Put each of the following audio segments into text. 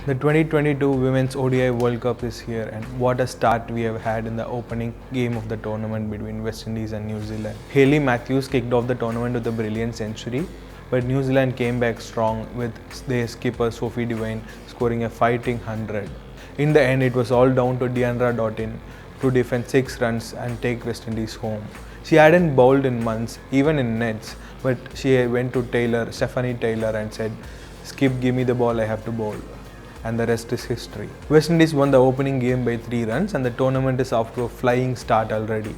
The 2022 Women's ODI World Cup is here, and what a start we have had in the opening game of the tournament between West Indies and New Zealand. Hayley Matthews kicked off the tournament with a brilliant century, but New Zealand came back strong with their skipper Sophie Devine scoring a fighting 100. In the end, it was all down to Deandra Doughton to defend 6 runs and take West Indies home. She hadn't bowled in months, even in nets, but she went to Stephanie Taylor and said, "Skip, give me the ball, I have to bowl." And the rest is history. West Indies won the opening game by 3 runs and the tournament is off to a flying start already.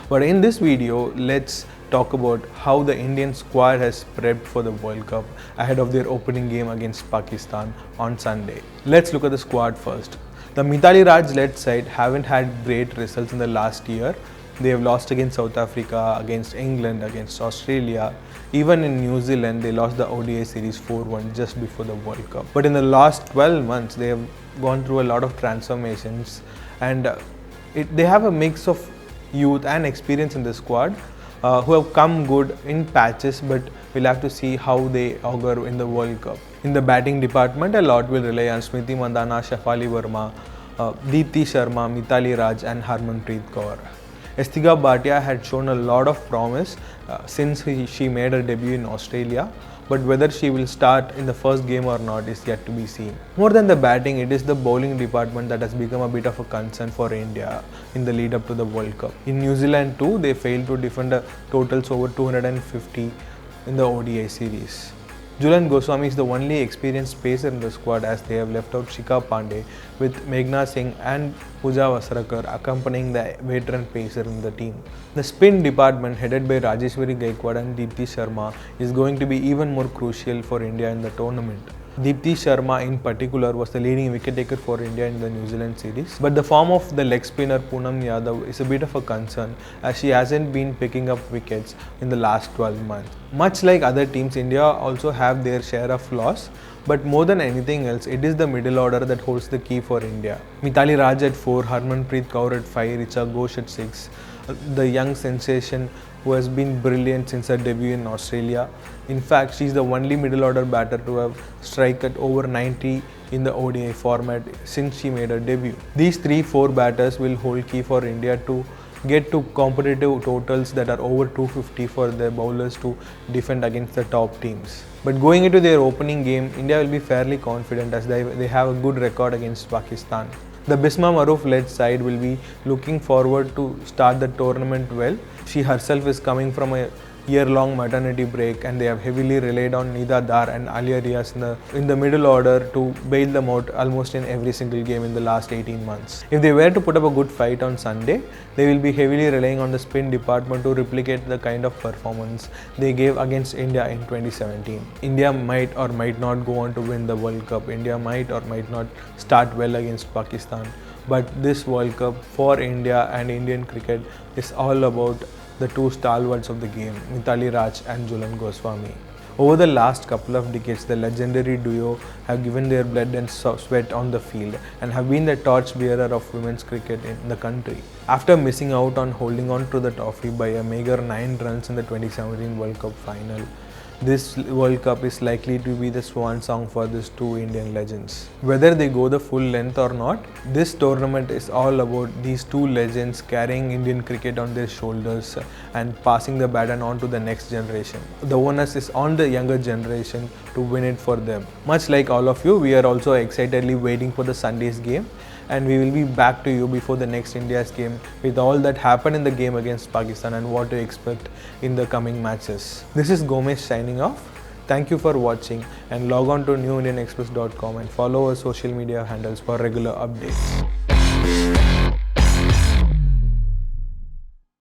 But in this video, let's talk about how the Indian squad has prepped for the World Cup ahead of their opening game against Pakistan on Sunday. Let's look at the squad first. The Mithali Raj-led side haven't had great results in the last year. They have lost against South Africa, against England, against Australia. Even in New Zealand, they lost the ODI series 4-1 just before the World Cup. But in the last 12 months, they have gone through a lot of transformations and they have a mix of youth and experience in the squad who have come good in patches, but we'll have to see how they augur in the World Cup. In the batting department, a lot will rely on Smriti Mandhana, Shafali Verma, Deepti Sharma, Mithali Raj and Harmanpreet Kaur. Estiga Bhatia had shown a lot of promise since she made her debut in Australia, but whether she will start in the first game or not is yet to be seen. More than the batting, it is the bowling department that has become a bit of a concern for India in the lead up to the World Cup. In New Zealand too, they failed to defend totals over 250 in the ODI series. Jhulan Goswami is the only experienced pacer in the squad as they have left out Shikha Pandey with Meghna Singh and Pooja Vasrakar accompanying the veteran pacer in the team. The spin department headed by Rajeshwari Gaikwad and Deepti Sharma is going to be even more crucial for India in the tournament. Deepti Sharma in particular was the leading wicket taker for India in the New Zealand series, but the form of the leg spinner Poonam Yadav is a bit of a concern as she hasn't been picking up wickets in the last 12 months. Much like other teams, India also have their share of flaws, but more than anything else, it is the middle order that holds the key for India. Mithali Raj at 4, Harmanpreet Kaur at 5, Richa Ghosh at 6, the young sensation who has been brilliant since her debut in Australia. In fact, she is the only middle order batter to have struck at over 90 in the ODI format since she made her debut. These 3-4 batters will hold key for India to get to competitive totals that are over 250 for their bowlers to defend against the top teams. But going into their opening game, India will be fairly confident as they have a good record against Pakistan. The Bisma Maroof-led side will be looking forward to start the tournament well. She herself is coming from a year-long maternity break and they have heavily relied on Nida Dar and Alia Riaz in the middle order to bail them out almost in every single game in the last 18 months. If they were to put up a good fight on Sunday, they will be heavily relying on the spin department to replicate the kind of performance they gave against India in 2017. India might or might not go on to win the World Cup. India might or might not start well against Pakistan. But this World Cup for India and Indian cricket is all about the two stalwarts of the game, Mithali Raj and Jhulan Goswami. Over the last couple of decades, the legendary duo have given their blood and sweat on the field and have been the torchbearer of women's cricket in the country. After missing out on holding on to the trophy by a meager 9 runs in the 2017 World Cup final, this World Cup is likely to be the swan song for these two Indian legends. Whether they go the full length or not, this tournament is all about these two legends carrying Indian cricket on their shoulders and passing the baton on to the next generation. The onus is on the younger generation to win it for them. Much like all of you, we are also excitedly waiting for the Sunday's game, and we will be back to you before the next India's game with all that happened in the game against Pakistan and what to expect in the coming matches. This is Gomesh signing off. Thank you for watching and log on to newindianexpress.com and follow our social media handles for regular updates.